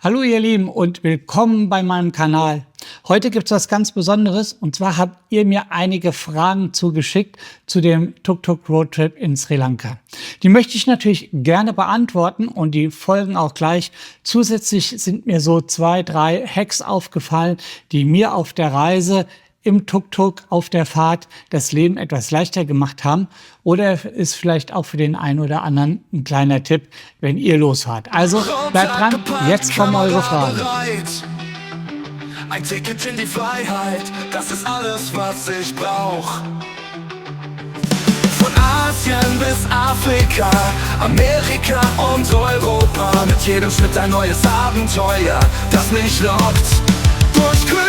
Hallo ihr Lieben und willkommen bei meinem Kanal. Heute gibt es was ganz Besonderes und zwar habt ihr mir einige Fragen zugeschickt zu dem Tuk-Tuk Roadtrip in Sri Lanka. Die möchte ich natürlich gerne beantworten und die folgen auch gleich. Zusätzlich sind mir so 2, 3 Hacks aufgefallen, die mir auf der Reise im Tuk-Tuk auf der Fahrt das Leben etwas leichter gemacht haben. Oder ist vielleicht auch für den einen oder anderen ein kleiner Tipp, wenn ihr losfahrt. Also bleibt dran, jetzt kommen eure Fragen. Ein Ticket in die Freiheit, das ist alles, was ich brauch. Von Asien bis Afrika, Amerika und Europa. Mit jedem Schritt ein neues Abenteuer, das mich lockt. Durch grüne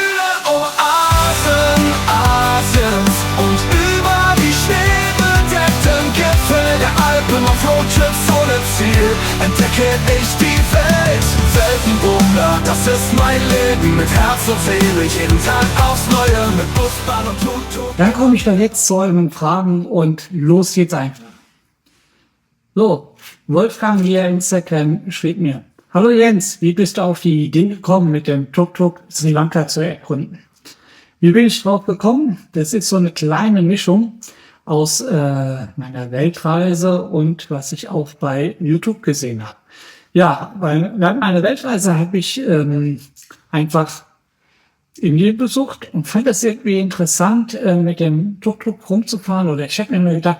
Oasen Asiens und über die schneebedeckten Gipfel der Alpen auf Roadtrips ohne Ziel entdecke ich die Welt. Weltenbummler, das ist mein Leben, mit Herz und Seele, jeden Tag aufs Neue, mit Bus, Bahn und Tuk-Tuk. Dann komme ich doch jetzt zu euren Fragen und los geht's einfach. So, Wolfgang via Instagram schrieb mir: Hallo Jens, wie bist du auf die Idee gekommen, mit dem Tuk-Tuk Sri Lanka zu erkunden? Wie bin ich drauf gekommen? Das ist so eine kleine Mischung aus meiner Weltreise und was ich auch bei YouTube gesehen habe. Ja, während meiner Weltreise habe ich einfach Indien besucht und fand das irgendwie interessant, mit dem Tuk-Tuk rumzufahren. Oder ich habe mir gedacht,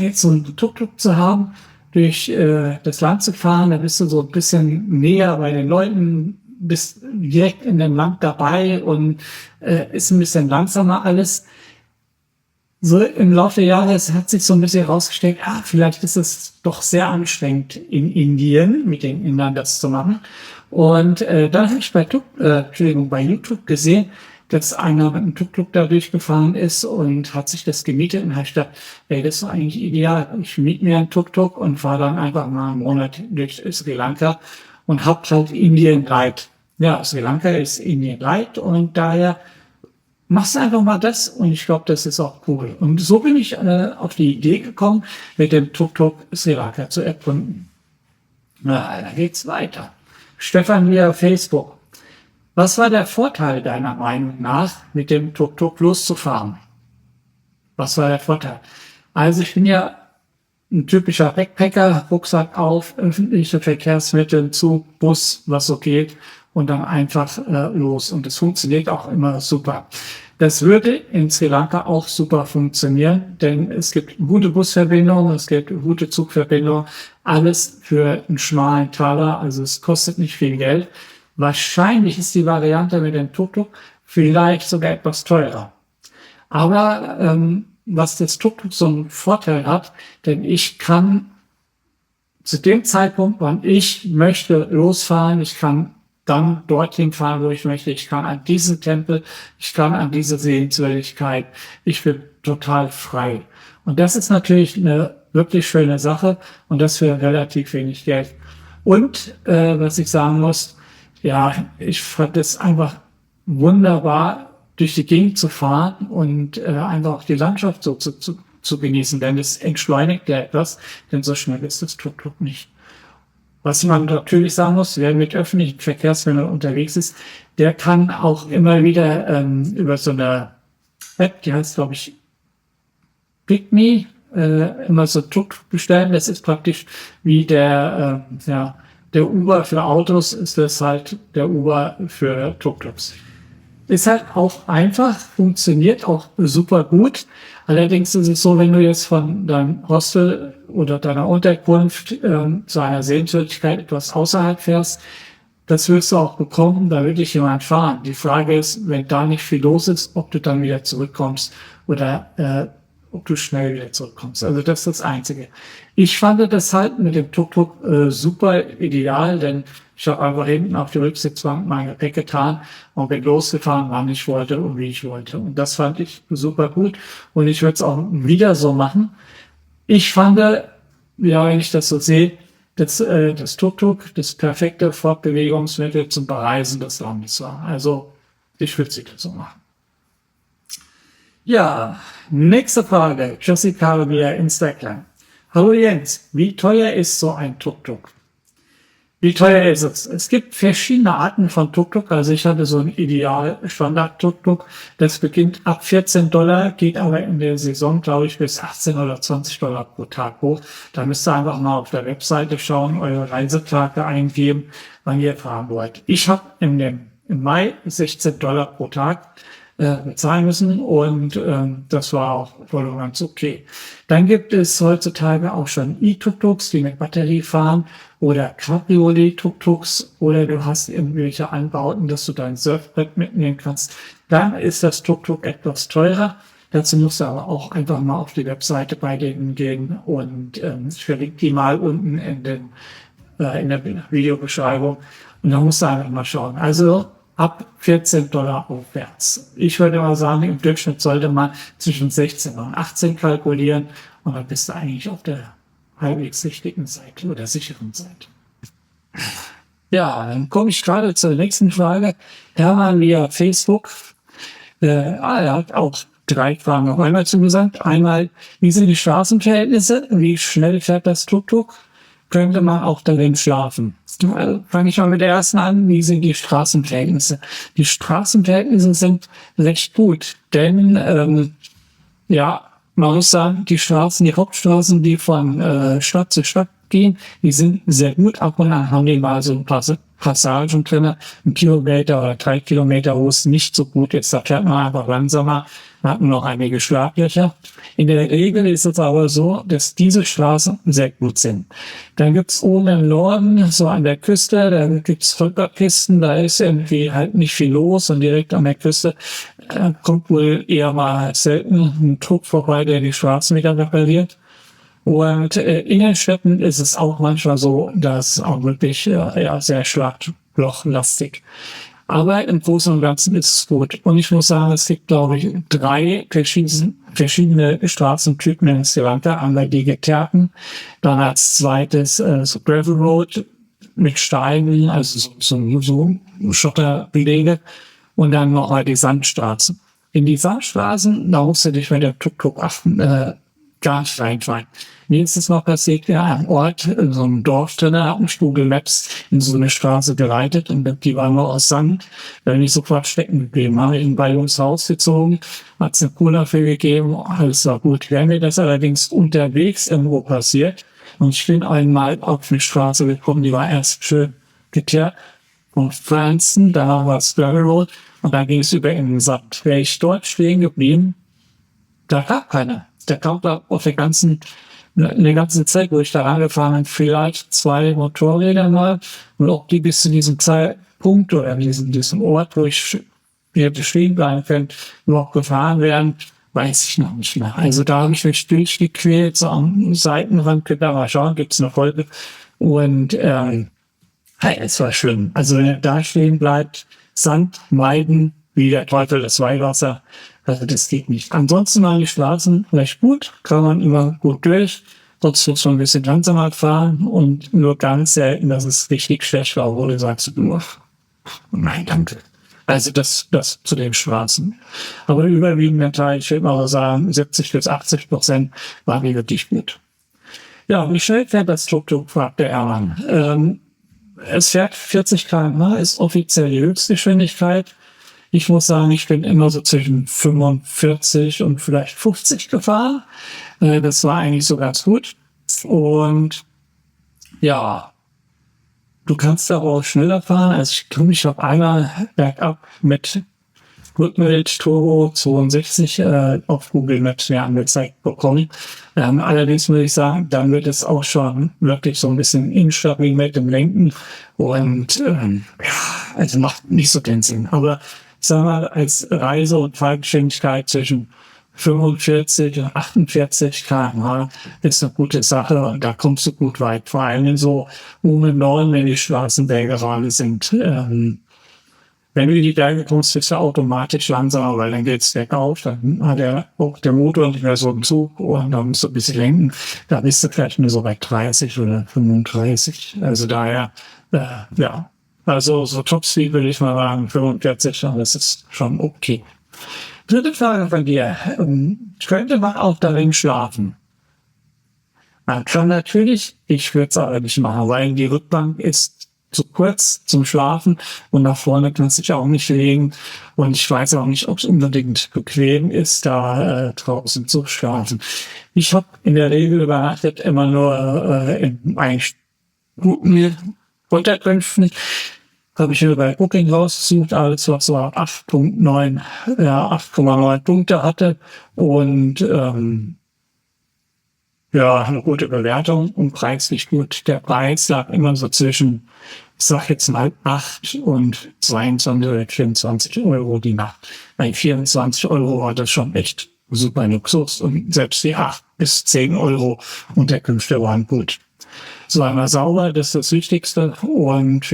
jetzt so ein Tuk-Tuk zu haben, durch das Land zu fahren, da bist du so ein bisschen näher bei den Leuten, bist direkt in dem Land dabei und ist ein bisschen langsamer alles. So im Laufe der Jahre hat sich so ein bisschen herausgestellt, vielleicht ist es doch sehr anstrengend in Indien, mit den Indern das zu machen. Und dann habe ich bei YouTube gesehen, dass einer mit einem Tuk-Tuk da durchgefahren ist und hat sich das gemietet. Und habe ich gedacht, das ist doch eigentlich ideal. Ich miete mir einen Tuk-Tuk und fahre dann einfach mal einen Monat durch Sri Lanka und hab halt Indien Light. Ja, Sri Lanka ist Indien Light und daher machst du einfach mal das und ich glaube, das ist auch cool. Und so bin ich auf die Idee gekommen, mit dem Tuk-Tuk Sri Lanka zu erkunden. Na, dann geht's weiter. Stefan via Facebook: Was war der Vorteil deiner Meinung nach, mit dem Tuk-Tuk loszufahren? Was war der Vorteil? Also ich bin ja ein typischer Backpacker, Rucksack auf, öffentliche Verkehrsmittel, Zug, Bus, was so geht und dann einfach los. Und das funktioniert auch immer super. Das würde in Sri Lanka auch super funktionieren, denn es gibt gute Busverbindungen, es gibt gute Zugverbindungen, alles für einen schmalen Taler, also es kostet nicht viel Geld. Wahrscheinlich ist die Variante mit dem Tuk-Tuk vielleicht sogar etwas teurer. Aber was das Tuk-Tuk so einen Vorteil hat, denn ich kann zu dem Zeitpunkt, wann ich möchte, losfahren, ich kann dann dorthin fahren, wo ich möchte, ich kann an diesen Tempel, ich kann an diese Sehenswürdigkeit, ich bin total frei. Und das ist natürlich eine wirklich schöne Sache und das für relativ wenig Geld. Und was ich sagen muss, ja, ich fand es einfach wunderbar, durch die Gegend zu fahren und einfach auch die Landschaft so zu genießen, denn es entschleunigt ja etwas, denn so schnell ist das Tuk-Tuk nicht. Was man natürlich sagen muss, wer mit öffentlichen Verkehrsmitteln unterwegs ist, der kann auch immer wieder über so eine App, die heißt, glaube ich, PickMe, immer so Tuk-Tuk bestellen. Das ist praktisch wie der Uber für Autos, ist das halt der Uber für Tuk-Tuks. Ist halt auch einfach, funktioniert auch super gut. Allerdings ist es so, wenn du jetzt von deinem Hostel oder deiner Unterkunft zu einer Sehenswürdigkeit etwas außerhalb fährst, das wirst du auch bekommen, da wird dich jemand fahren. Die Frage ist, wenn da nicht viel los ist, ob du dann wieder zurückkommst oder ob du schnell wieder zurückkommst. Also das ist das Einzige. Ich fand das halt mit dem Tuk-Tuk super ideal, denn ich habe einfach hinten auf die Rücksitzbank mein Gepäck getan und bin losgefahren, wann ich wollte und wie ich wollte. Und das fand ich super gut und ich würde es auch wieder so machen. Ich fand, ja, wenn ich das so sehe, das Tuk-Tuk das perfekte Fortbewegungsmittel zum Bereisen des Landes war. Also ich würde es wieder so machen. Ja, nächste Frage. Jessica via Instagram: Hallo Jens, wie teuer ist so ein Tuk-Tuk? Wie teuer ist es? Es gibt verschiedene Arten von Tuk-Tuk. Also ich hatte so ein Ideal-Standard-Tuk-Tuk. Das beginnt ab $14, geht aber in der Saison, glaube ich, bis $18 oder $20 pro Tag hoch. Da müsst ihr einfach mal auf der Webseite schauen, eure Reisetage eingeben, wann ihr fahren wollt. Ich habe im Mai $16 pro Tag bezahlen müssen und das war auch voll und ganz okay. Dann gibt es heutzutage auch schon E-Tuk-Tuks, die mit Batterie fahren oder Cabriolet-Tuk-Tuks oder du hast irgendwelche Anbauten, dass du dein Surfbrett mitnehmen kannst. Dann ist das Tuk-Tuk etwas teurer. Dazu musst du aber auch einfach mal auf die Webseite bei denen gehen und ich verlinke die mal unten in der Videobeschreibung und da musst du einfach mal schauen. Also ab $14 aufwärts. Ich würde mal sagen, im Durchschnitt sollte man zwischen 16 und 18 kalkulieren und dann bist du eigentlich auf der halbwegs richtigen Seite oder sicheren Seite. Ja, dann komme ich gerade zur nächsten Frage. Hermann via Facebook. Er hat auch 3 Fragen auf einmal zugesagt. Einmal, wie sind die Straßenverhältnisse? Wie schnell fährt das Tuk-Tuk? Könnte man auch darin schlafen? Fange ich mal mit der ersten an. Wie sind die Straßenverhältnisse? Die Straßenverhältnisse sind recht gut, denn man muss sagen, die Hauptstraßen, die von Stadt zu Stadt gehen, die sind sehr gut. Ab und an haben die mal so ein paar Passagen drin, 1 Kilometer oder 3 Kilometer, wo es nicht so gut ist. Da fährt man einfach langsamer. Wir hatten noch einige Schlaglöcher. In der Regel ist es aber so, dass diese Straßen sehr gut sind. Dann gibt's oben im Norden, so an der Küste, da gibt's Völkerpisten, da ist irgendwie halt nicht viel los und direkt an der Küste kommt wohl eher mal selten ein Truck vorbei, der die Straßen wieder repariert. Und in den Städten ist es auch manchmal so, dass auch wirklich sehr schlaglochlastig. Aber im Großen und Ganzen ist es gut. Und ich muss sagen, es gibt, glaube ich, 3 verschiedene Straßentypen in Sri Lanka. Einmal die geteerten, dann als zweites so Gravel Road mit Steinen, also so Schotterbelege. Und dann noch mal die Sandstraßen. In die Sandstraßen, da musst du dich mit der Tuk-Tuk gar nicht reinfahren. Mir ist es noch passiert, am Ort, in so einem Dorf drin, hat ein Google Maps in so eine Straße geleitet und die war nur aus Sand. Da bin ich sofort stecken geblieben. Habe ihn bei uns Haus gezogen, hat es eine Cola dafür gegeben, alles war gut. Wäre mir das allerdings unterwegs irgendwo passiert und ich bin einmal auf eine Straße gekommen, die war erst schön geteert von Pflanzen, da war es Gravel Road und da ging es über in den Sand. Wäre ich dort stehen geblieben, da gab keiner. Der kam da auf eine ganze Zeit, wo ich da angefahren habe, vielleicht 2 Motorräder mal. Und ob die bis zu diesem Zeitpunkt oder diesem Ort, wo ich hier stehen bleiben könnte, überhaupt gefahren werden, weiß ich noch nicht mehr. Also da habe ich mich durchgequält, so am Seitenrand, könnt ihr mal schauen, gibt's eine Folge. Und es war schlimm. Also wenn er da stehen bleibt, Sand meiden, wie der Teufel das Weihwasser. Also das geht nicht. Ansonsten waren die Straßen recht gut, kann man immer gut durch. Sonst muss man ein bisschen langsamer fahren und nur ganz selten, dass es richtig schlecht war, wo du sagst, nein, danke. Also das zu den Straßen. Aber überwiegend Teil, ich würde mal sagen, 70-80% waren die wirklich gut. Ja, wie schnell fährt das Tuk-Tuk, fragt der Ermann. Es fährt 40 km/h, ist offiziell die Höchstgeschwindigkeit. Ich muss sagen, ich bin immer so zwischen 45 und vielleicht 50 gefahren. Das war eigentlich so ganz gut. Und ja, du kannst aber auch schneller fahren. Also ich habe einmal bergab mit Rückenwind Turbo 62 auf Google Maps mir angezeigt bekommen. Allerdings muss ich sagen, dann wird es auch schon wirklich so ein bisschen instabil mit dem Lenken. Und also macht nicht so den Sinn. Aber ich sag mal, als Reise- und Fahrgeschwindigkeit zwischen 45 und 48 km/h ist eine gute Sache und da kommst du gut weit. Vor allem so um im Norden, wenn die Straßenberge gerade sind. Wenn du in die Berge kommst, bist du automatisch langsamer, weil dann geht's bergauf, dann hat auch der Motor nicht mehr so einen Zug und dann musst du ein bisschen lenken. Da bist du vielleicht nur so bei 30 oder 35. Also daher, also so Topspeed würde ich mal sagen, 45, das ist schon okay. Dritte Frage von dir. Könnte man auch darin schlafen? Man kann natürlich, ich würde es aber nicht machen, weil die Rückbank ist zu kurz zum Schlafen und nach vorne kannst du dich auch nicht legen. Und ich weiß auch nicht, ob es unbedingt bequem ist, da draußen zu schlafen. Ich habe in der Regel übernachtet immer nur in eigentlich guten Unterkünften. Habe ich mir bei Booking rausgesucht, alles was so 8,9, 8,9 Punkte hatte und eine gute Bewertung und preislich gut. Der Preis lag immer so zwischen, ich sag jetzt mal 8 und 22 oder 24 Euro die Nacht. Bei 24 Euro war das schon echt super Luxus und selbst die 8 bis 10 Euro Unterkünfte waren gut. Es war immer sauber, das ist das Wichtigste und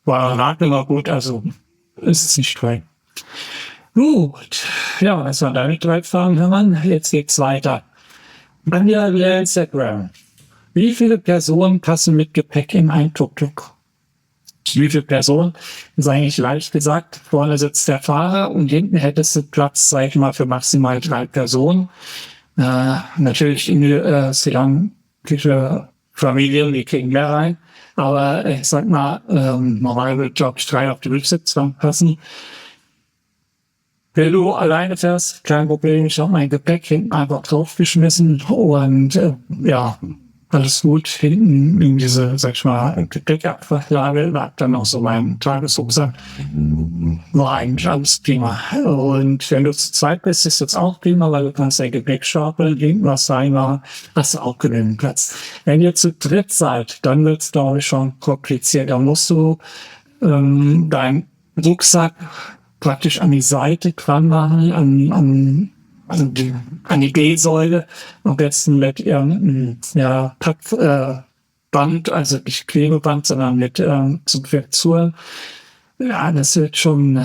war immer gut, also ist es nicht streng. Gut, ja, das waren deine 3 Fragen, Hermann. Jetzt geht's weiter. Anja via Instagram. Wie viele Personen passen mit Gepäck in ein Tuk-Tuk? Wie viele Personen? Das ist eigentlich leicht gesagt. Vorne sitzt der Fahrer und hinten hättest du Platz, sag ich mal, für maximal 3 Personen. Natürlich in die sedankische Familien, die kriegen mehr rein. Aber ich sag mal, normal wird, glaube ich, 3 auf die Rücksitzbank passen. Wenn du alleine fährst, kein Problem. Ich habe mein Gepäck hinten einfach draufgeschmissen und alles gut. Hinten in diese, sag ich mal, Gepäckabfrachlage lag dann auch so mein Tagesrucksack. War eigentlich alles prima. Und wenn du zu zweit bist, ist das auch prima, weil du kannst dein Gepäck stapeln, hinten was reinmachen, hast du auch genügend Platz. Wenn ihr zu dritt seid, dann wird es, glaube ich, schon kompliziert. Da musst du deinen Rucksack praktisch an die Seite dran machen, an die B-Säule, am besten mit irgendeinem Band, also nicht Klebeband, sondern mit zum Verzurren. Ja, das wird schon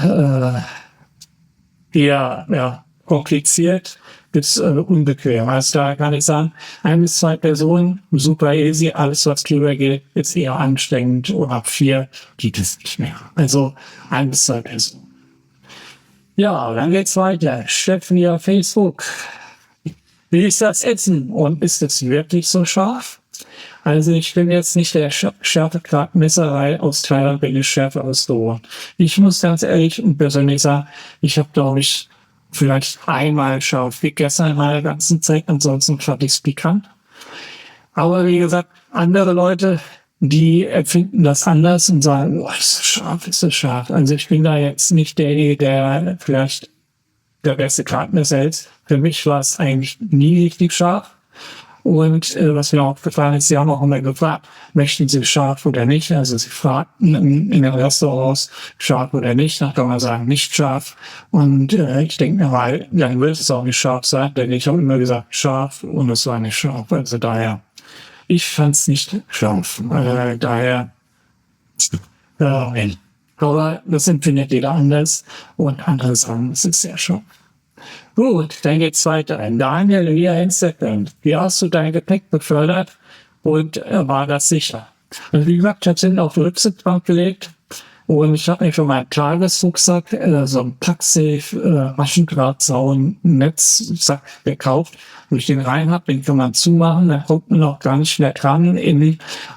eher kompliziert bis unbequem. Also da kann ich sagen, 1 bis 2 Personen, super easy, alles was drüber geht, ist eher anstrengend und ab 4 geht es nicht mehr. Also 1 bis 2 Personen. Ja, dann geht's weiter. Steffen auf Facebook. Wie ist das Essen? Und ist es wirklich so scharf? Also ich bin jetzt nicht der Schärfegradmesser, weil aus Thailand bin ich schärfer ausgewogen. Ich muss ganz ehrlich und persönlich sagen, ich habe, glaube ich, vielleicht einmal scharf gegessen in meiner ganzen Zeit, ansonsten fand ich es pikant. Aber wie gesagt, andere Leute, die empfinden das anders und sagen, ist das scharf, ist das scharf. Also ich bin da jetzt nicht derjenige, der vielleicht der beste Gradmesser ist. Für mich war es eigentlich nie richtig scharf. Und was mir aufgefallen ist, sie haben auch immer gefragt, möchten Sie scharf oder nicht? Also sie fragten in den Restaurants, scharf oder nicht. Dann kann man sagen, nicht scharf. Und ich denke mir mal, dann wird es auch nicht scharf sein, denn ich habe immer gesagt, scharf und es war nicht scharf. Also daher, ich fand es nicht scharf. Daher, aber das empfindet jeder anders und andere sagen, es ist sehr scharf. Gut, dann geht's weiter. Daniel via Instagram. Wie hast du dein Gepäck befördert und war das sicher? Also wie gesagt, ich habe es auf die Rücksitzbank gelegt und ich habe mir für meinen Tagesrucksack so ein Packsafe Maschendrahtzaun-Netzsack gekauft, wo ich den rein habe, den kann man zumachen, da kommt man noch gar nicht mehr dran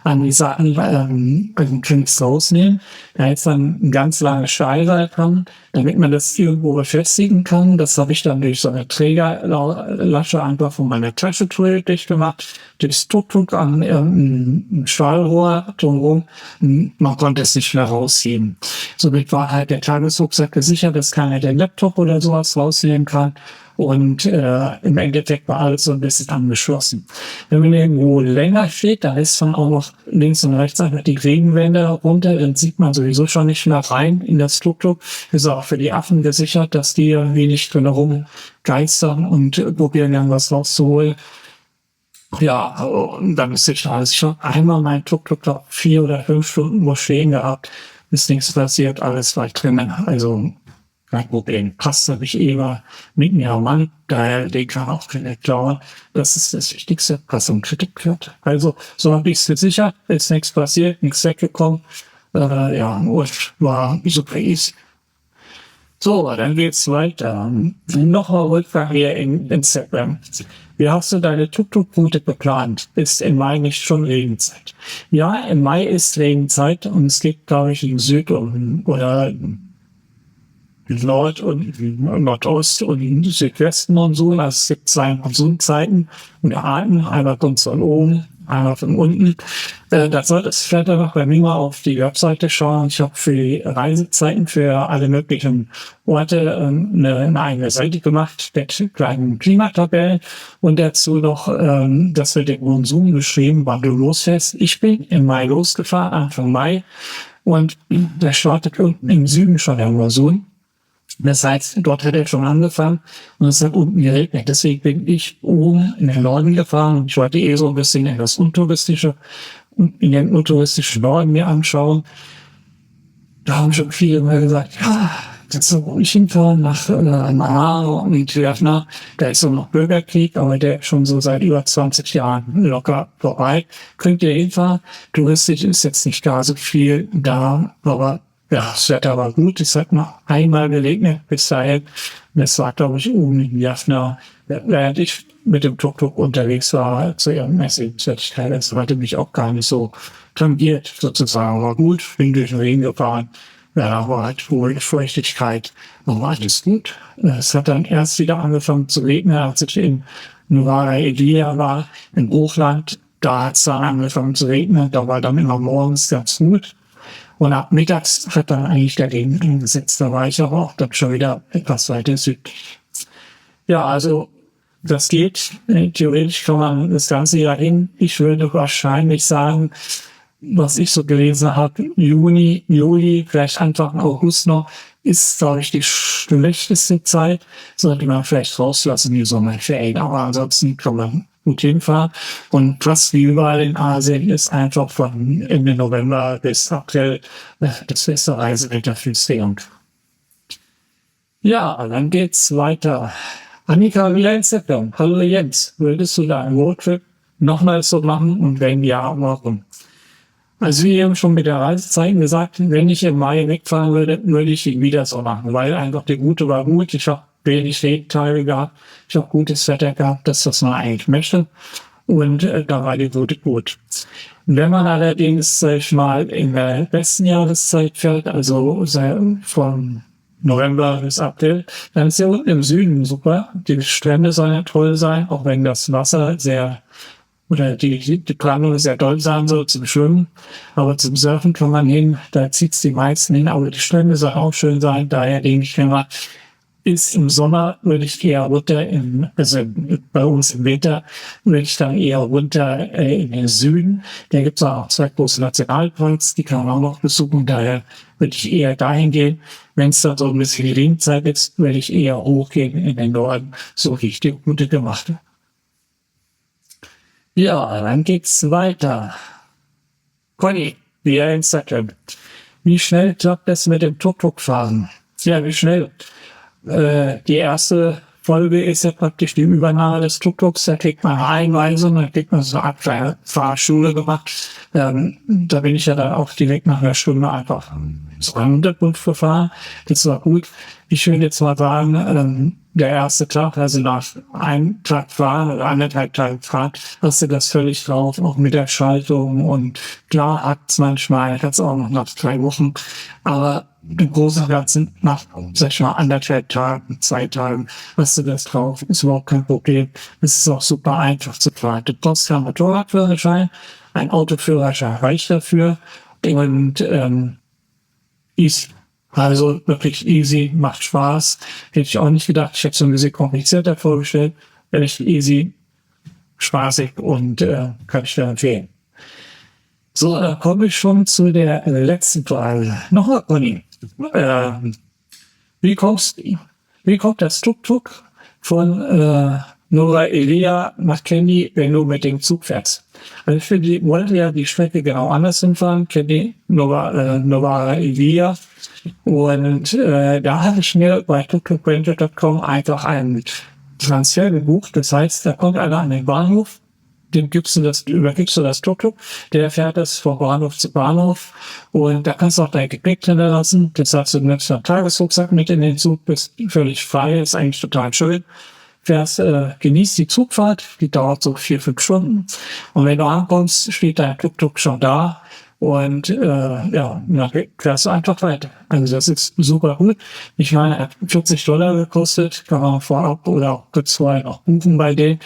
an die Sachen, also kann es rausnehmen. Da ist dann ein ganz langes Stahlseil dran, damit man das irgendwo befestigen kann. Das habe ich dann durch so eine Trägerlasche einfach von meiner Tasche dicht gemacht. Das Tuk-Tuk an irgendeinem Stahlrohr drumherum. Man konnte es nicht mehr rausheben. Somit war halt der Tagesrucksack gesichert, dass keiner den Laptop oder sowas rausnehmen kann. Und im Endeffekt war alles so ein bisschen angeschlossen. Wenn man irgendwo länger steht, da ist dann auch noch links und rechts einfach die Regenwände runter, dann sieht man sowieso schon nicht mehr rein in das Tuk-Tuk. Ist auch für die Affen gesichert, dass die irgendwie nicht drin rumgeistern und probieren irgendwas rauszuholen. Ja, und dann ist sicher alles. Ich habe einmal mein Tuk-Tuk 4 oder 5 Stunden wo stehen gehabt, ist nichts passiert, alles war drinnen. Also kein Problem. Passt habe ich immer mit mir am Mann, daher den kann auch keiner klauen. Das ist das Wichtigste, was um Kritik führt. Also, so habe ich es gesichert, ist nichts passiert, nichts weggekommen. Und war super easy. So, dann geht's weiter. Nochmal Wolfgang hier in Instagram. Wie hast du deine Tuk-Tuk-Route geplant? Ist im Mai nicht schon Regenzeit? Ja, im Mai ist Regenzeit und es gibt, glaube ich, in Süd- oder Nord- und Nordost- und Südwesten-Monsun. Also es gibt zwei Monsunzeiten und Arten. Einmal kommt von oben, einmal von unten. Da solltest du vielleicht noch bei mir mal auf die Webseite schauen. Ich habe für die Reisezeiten für alle möglichen Orte eine eigene Seite gemacht mit kleinen Klimatabellen und dazu noch das mit dem Monsun beschrieben, wann du losfährst. Ich bin im Mai losgefahren, Anfang Mai, und der startet unten im Süden schon der Monsun. Das heißt, dort hat er schon angefangen und es hat unten geregnet. Deswegen bin ich oben in den Norden gefahren. Ich wollte so ein bisschen in das Untouristische, in den untouristischen Norden mir anschauen. Da haben schon viele mal gesagt, ja, jetzt soll ich hinfahren nach Manaro und Jaffna. Da ist so noch Bürgerkrieg, aber der ist schon so seit über 20 Jahren locker vorbei. Könnt ihr hinfahren? Touristisch ist jetzt nicht gar so viel da, aber ja, das Wetter war gut. Es hat noch einmal geregnet bis dahin. Das war, glaube ich, oben in Jaffna, während ich mit dem Tuk-Tuk unterwegs war zu ihren Messingstätigkeit. Das hatte mich auch gar nicht so tangiert, sozusagen. War gut, bin durch den Regen gefahren. Ja, war halt hohe Feuchtigkeit. War alles gut. Es hat dann erst wieder angefangen zu regnen, als ich in Novara Elia war, im Hochland. Da hat es dann angefangen zu regnen. Da war dann immer morgens ganz gut. Und ab mittags hat dann eigentlich der Regen eingesetzt. Da war ich aber auch dann schon wieder etwas weiter südlich. Ja, also das geht. Theoretisch kann man das Ganze ja hin. Ich würde wahrscheinlich sagen, was ich so gelesen habe, Juni, Juli, vielleicht Anfang August noch, ist, glaube ich, die schlechteste Zeit. Sollte man vielleicht rauslassen, die Sommerferien. Aber ansonsten kann man gut hinfahren. Und fast wie überall in Asien ist einfach von Ende November bis April das beste Reisewetter fürs Sehen. Ja, dann geht's weiter. Annika wieder in September. Hallo Jens, würdest du da einen Roadtrip nochmals so machen und wenn ja, warum? Also wie eben schon mit der Reisezeiten gesagt, wenn ich im Mai wegfahren würde, würde ich ihn wieder so machen, weil einfach die Route war gut. Ich habe wenig Regentage gehabt, ich habe gutes Wetter gehabt, das man eigentlich möchte. Und da war die Route gut. Wenn man allerdings, sag ich mal, in der besten Jahreszeit fährt, also von November bis April, dann ist ja unten im Süden super. Die Strände sollen ja toll sein, auch wenn das Wasser die Planung sehr doll sein soll zum Schwimmen. Aber zum Surfen kann man hin, da zieht's die meisten hin, aber die Strände sollen auch schön sein. Daher denke ich immer, ist im Sommer würde ich eher runter also bei uns im Winter würde ich dann eher runter in den Süden. Da gibt's auch zwei große Nationalparks, die kann man auch noch besuchen. Daher würde ich eher dahin gehen. Wenn es dann so ein bisschen Regenzeit ist, würde ich eher hochgehen in den Norden, so wie ich die Route gemacht habe. Ja, dann geht's weiter. Conny, via Instagram. Wie schnell klappt es mit dem Tuk-Tuk-Fahren? Ja, wie schnell? Die erste Folge ist ja praktisch die Übernahme des Tuk-Tuks. Da kriegt man Einweisung, da kriegt man so eine Art Fahrschule gemacht. Da bin ich ja dann auch direkt nach einer Stunde einfach so einen Unterkunft gefahren. Das war gut. Ich würde jetzt mal sagen, der erste Tag, also nach einem Tag fahren oder 1,5 Tagen fahren, hast du das völlig drauf, auch mit der Schaltung. Und klar hat's manchmal, hat's auch noch nach 3 Wochen. Aber im Großen und Ganzen nach, sag ich mal, 1,5 Tagen, 2 Tagen, hast du das drauf. Ist überhaupt kein Problem. Es ist auch super einfach zu fahren. Du brauchst keinen Motorradführerschein, ein Autoführerschein reicht dafür. Und easy. Also wirklich easy, macht Spaß. Hätte ich auch nicht gedacht. Ich hätte so ein bisschen komplizierter vorgestellt. Echt easy, spaßig und kann ich dir empfehlen. So, da komme ich schon zu der letzten Frage. Nochmal, Conny. Wie kommt das Tuk-Tuk von Nora Elia nach Kandy, wenn du mit dem Zug fährst? Also ich finde, ich wollte ja die Strecke genau anders hinfahren, Kandy, Nora Elia. Und da habe ich mir bei tuktukrenter.com einfach einen Transfer gebucht. Das heißt, da kommt einer an den Bahnhof, übergibst du das Tuk-Tuk, der fährt das von Bahnhof zu Bahnhof und da kannst du auch dein Gepäck drin lassen. Das heißt, du nimmst einen Tagesrucksack mit in den Zug, bist völlig frei, ist eigentlich total schön. Genießt die Zugfahrt, die dauert so 4-5 Stunden. Und wenn du ankommst, steht dein Tuk-Tuk schon da und dann fährst du einfach weiter. Also das ist super gut. Ich meine, er hat $40 gekostet, kann man vorab oder auch kurz vorher noch buchen bei denen.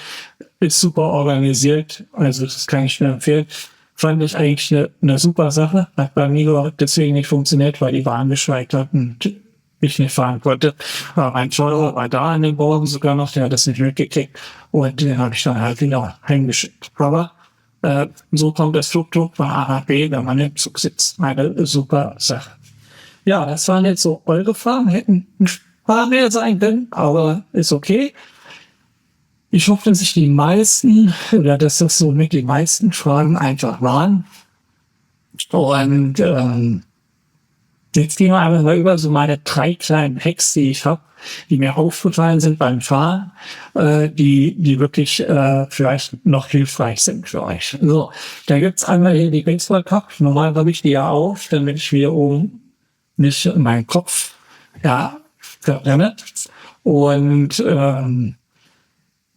Ist super organisiert, also das kann ich nur empfehlen. Fand ich eigentlich eine super Sache. Hat bei mir deswegen nicht funktioniert, weil die Bahn gestreikt hat und ich nicht fahren konnte. Aber mein Fahrer war da an den Morgen sogar noch, der hat das nicht mitgekriegt und den habe ich dann halt wieder heimgeschickt. Aber so kommt das Tuk-Tuk von A nach B, wenn man im Zug sitzt. Eine super Sache. Ja, das waren jetzt so eure Fragen. Hätten ein paar mehr sein können, aber ist okay. Ich hoffe, dass die meisten Fragen einfach waren. Und jetzt gehen wir einfach mal über so meine 3 kleinen Hacks, die ich habe, die mir aufgefallen sind beim Fahren, die wirklich vielleicht noch hilfreich sind für euch. So, da gibt's einmal hier die Baseball-Cup. Normal habe ich die ja auf, damit ich mir oben nicht in meinen Kopf verbrenne. Und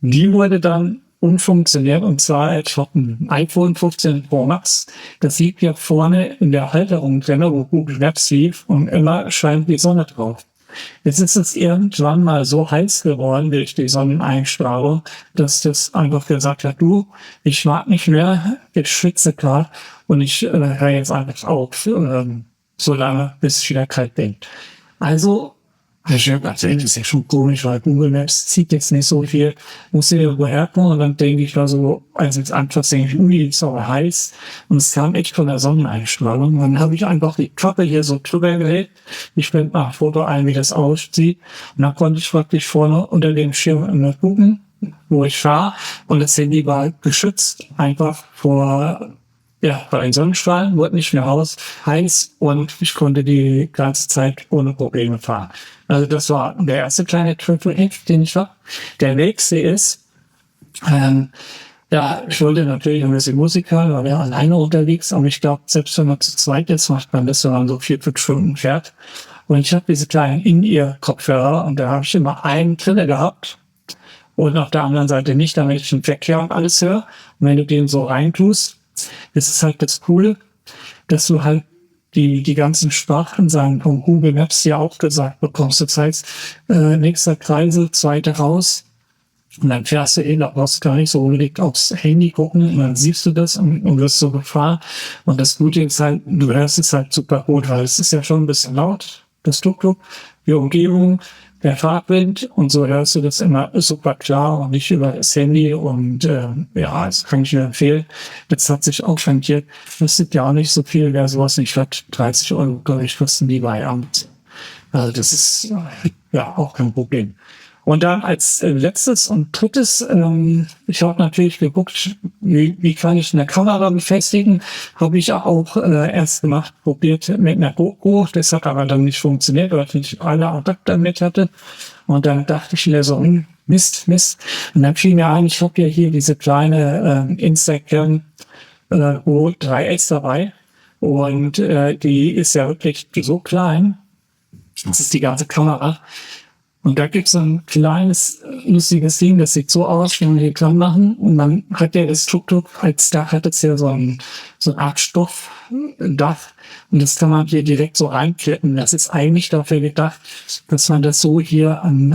die wurde dann umfunktioniert, und zwar ich habe ein iPhone 15 Pro Max. Das liegt hier vorne in der Halterung drin, wo Google Maps lief, und immer scheint die Sonne drauf. Jetzt ist es irgendwann mal so heiß geworden durch die Sonneneinstrahlung, dass das einfach gesagt hat, du, ich mag nicht mehr, ich schwitze gerade und ich höre jetzt einfach auf, so lange, bis ich wieder kalt bin. Also, das ist ja schon komisch, weil Google Maps zieht jetzt nicht so viel, muss ich irgendwo herkommen, und dann denke ich so, als jetzt einfach denke ich, ist aber heiß, und es kam echt von der Sonneneinstrahlung. Dann habe ich einfach die Kappe hier so drüber gelegt, ich blende mal ein Foto ein, wie das aussieht, und dann konnte ich praktisch vorne unter dem Schirm immer gucken, wo ich fahre, und das Handy war geschützt, einfach vor bei den Sonnenstrahlen, wurde nicht mehr heiß, und ich konnte die ganze Zeit ohne Probleme fahren. Also das war der erste kleine Triple-Hack, den ich habe. Der nächste ist, ich wollte natürlich ein bisschen Musik hören, weil wir alleine unterwegs, aber ich glaube, selbst wenn man zu zweit ist, macht man das, wenn man so 4-5 Stunden fährt. Und ich habe diese kleinen In-Ear-Kopfhörer, und da habe ich immer einen drinne gehabt und auf der anderen Seite nicht, damit ich den Verkehr und alles höre. Und wenn du den so reintust, das ist halt das Coole, dass du halt die ganzen Sprachansagen von Google Maps ja auch gesagt bekommst. Das heißt, nächster Kreisel, zweite raus, und dann fährst du da brauchst du gar nicht so unbedingt aufs Handy gucken, und dann siehst du das und wirst so gefahren. Und das Gute ist halt, du hörst es halt super gut, weil es ist ja schon ein bisschen laut, das Tuk-Tuk, die Umgebung, der Fahrtwind, und so hörst du das immer super klar und nicht über das Handy. Und das kann ich dir empfehlen. Das hat sich auch rentiert. Das ist ja auch nicht so viel, wer sowas nicht hat. 30 €, glaube ich, kosten die bei Amt. Also das ist auch kein Problem. Und dann als letztes und drittes, ich habe natürlich geguckt, wie kann ich eine Kamera befestigen. Habe ich auch erst probiert mit einer GoPro. Das hat aber dann nicht funktioniert, weil ich nicht alle Adapter mit hatte. Und dann dachte ich mir so, Mist. Und dann fiel mir ein, ich habe ja hier diese kleine Instacam Pro 3S dabei. Und die ist ja wirklich so klein. Das ist die ganze Kamera. Und da gibt's ein kleines, lustiges Ding, das sieht so aus, wenn wir die klein machen. Und dann hat der das Tuk-Tuk als Dach, hat es ja so eine Art Stoffdach. Und das kann man hier direkt so reinklippen. Das ist eigentlich dafür gedacht, dass man das so hier an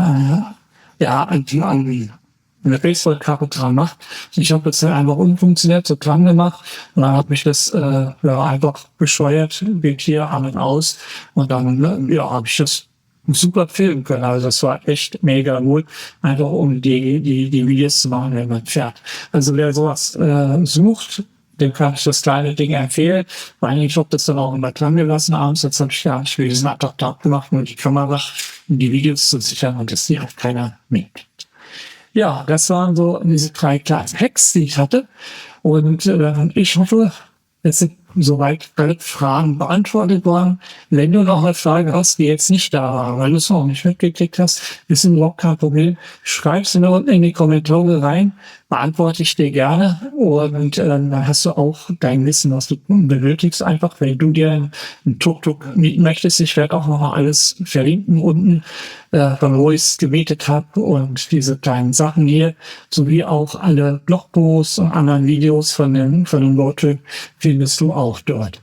eine Baseballkappe dran macht. Ich habe das dann einfach unfunktioniert so dran gemacht. Und dann habe ich das einfach bescheuert, geht hier an und aus. Und dann habe ich das super filmen können. Also das war echt mega gut, einfach um die Videos zu machen, wenn man fährt. Also wer sowas sucht, dem kann ich das kleine Ding empfehlen. Weil ich habe das dann auch immer dran gelassen abends. Jetzt habe ich gar nicht wie diesen Adapter gemacht, nur die Kamera, um die Videos zu sichern, und das sieht auch keiner mit. Ja, das waren so diese 3 kleinen Hacks, die ich hatte. Und ich hoffe, es sind soweit alle Fragen beantwortet worden. Wenn du noch eine Frage hast, die jetzt nicht da war, weil du es noch nicht mitgekriegt hast, ist überhaupt kein Problem. Schreib sie mir unten in die Kommentare rein. beantworte ich dir gerne. Und dann hast du auch dein Wissen, was du benötigst, einfach, wenn du dir einen Tuk-Tuk mieten möchtest. Ich werde auch noch mal alles verlinken unten, von wo ich es gemietet habe und diese kleinen Sachen hier, sowie auch alle Blogposts und anderen Videos von dem Roadtrip findest du auch dort.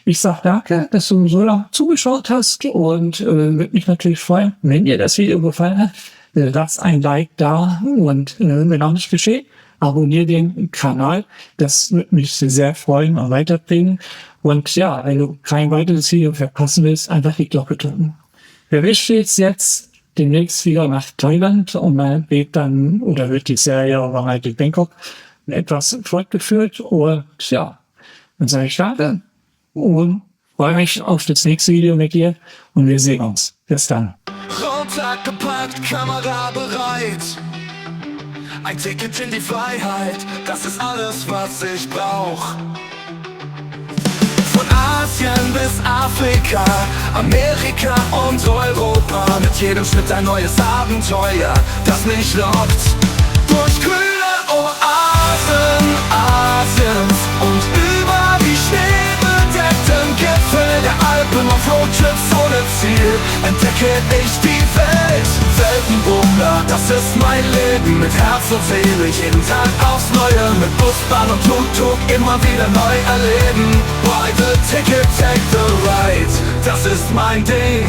Ich sag danke, dass du so lange zugeschaut hast und würde mich natürlich freuen, wenn dir das Video gefallen hat. Lass ein Like da und wenn auch nicht geschehen, abonniere den Kanal. Das würde mich sehr freuen und weiterbringen. Und ja, wenn du kein weiteres Video verpassen willst, einfach die Glocke drücken. Für mich steht's jetzt demnächst wieder nach Thailand und man wird dann, oder wird die Serie aber halt in Bangkok etwas fortgeführt. Und ja, dann sage ich danke und freue mich auf das nächste Video mit dir und wir sehen uns. Bis dann. Rucksack gepackt, Kamera bereit. Ein Ticket in die Freiheit, das ist alles, was ich brauch. Von Asien bis Afrika, Amerika und Europa. Mit jedem Schritt ein neues Abenteuer, das mich lockt. Durch grüne Oasen Asiens und über die schneebedeckten Gipfel der Alpen auf Roadtrips ohne Ziel entdecke ich die Welt. Weltenbummler, das ist mein Leben, mit Herz und Seele, jeden Tag aufs Neue, mit Bus, Bahn und Tuk-Tuk immer wieder neu erleben. Buy the ticket, take the ride, das ist mein Ding.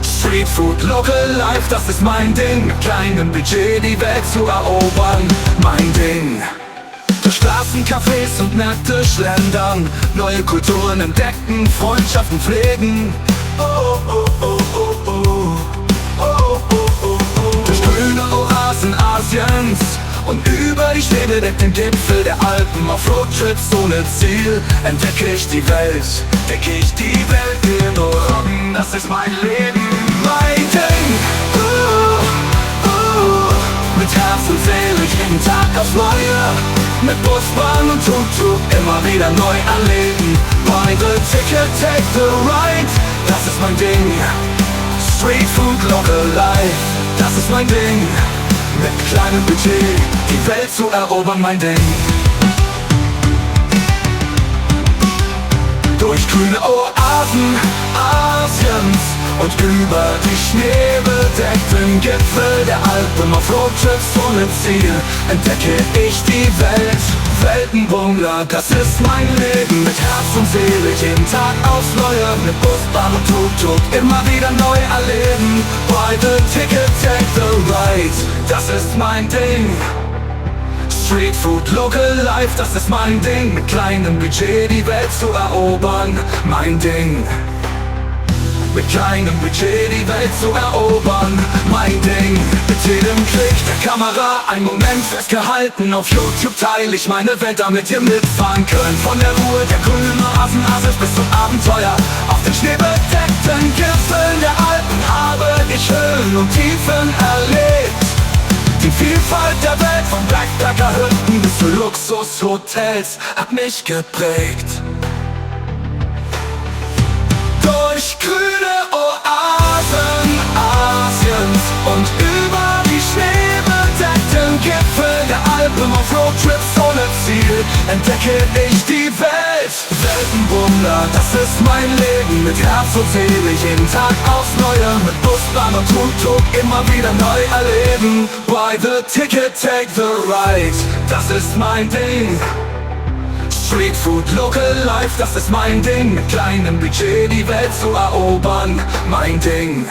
Street Food, Local Life, das ist mein Ding. Mit kleinem Budget die Welt zu erobern, mein Ding. Durch Straßen, Cafés und Märkte schlendern, neue Kulturen entdecken, Freundschaften pflegen. Oh, oh, oh, oh, oh, oh, oh, oh, oh, oh. Durch grüne Oasen Asiens und über die schneebedeckten Gipfel der Alpen auf Roadtrips ohne Ziel entdecke ich die Welt, decke ich die Welt in Ohren. Das ist mein Leben, mein Ding. Mit Herz und Seele jeden Tag aufs Neue, mit Bus, Bahn und Tuk-Tuk immer wieder neu erleben. Buy the ticket, take the ride, das ist mein Ding. Street Food, Local Life, das ist mein Ding. Mit kleinem Budget die Welt zu erobern, mein Ding. Durch grüne Oasen Asiens und über die schneebedeckten Gipfel der Alpen auf Roadtrips ohne Ziel entdecke ich die Welt. Weltenbummler, das ist mein Leben, mit Herz und Seele, jeden Tag aufs Neue, mit Bus, Bahn und Tuk-Tuk immer wieder neu erleben. Buy the ticket, take the ride, das ist mein Ding. Street Food, Local Life, das ist mein Ding. Mit kleinem Budget die Welt zu erobern, mein Ding. Mit kleinem Budget die Welt zu erobern, mein Ding. Mit jedem Klick der Kamera ein Moment festgehalten. Auf YouTube teile ich meine Welt, damit ihr mitfahren könnt. Von der Ruhe der grünen Oasen Asiens bis zum Abenteuer auf den schneebedeckten Gipfeln der Alpen habe ich Höhen und Tiefen erlebt. Die Vielfalt der Welt, von Backpacker-Hütten bis zu Luxushotels, hat mich geprägt. Durch grüne Oasen Asiens und über die schneebedeckten Gipfel der Alpen auf Roadtrips ohne Ziel entdecke ich die Welt. Weltenbummler, das ist mein Leben, mit Herz und Seele, jeden Tag aufs Neue, mit Bus, Bahn und Tuk-Tuk immer wieder neu erleben. Buy the ticket, take the ride, das ist mein Ding. Street Food, Local Life, das ist mein Ding. Mit kleinem Budget die Welt zu erobern, mein Ding.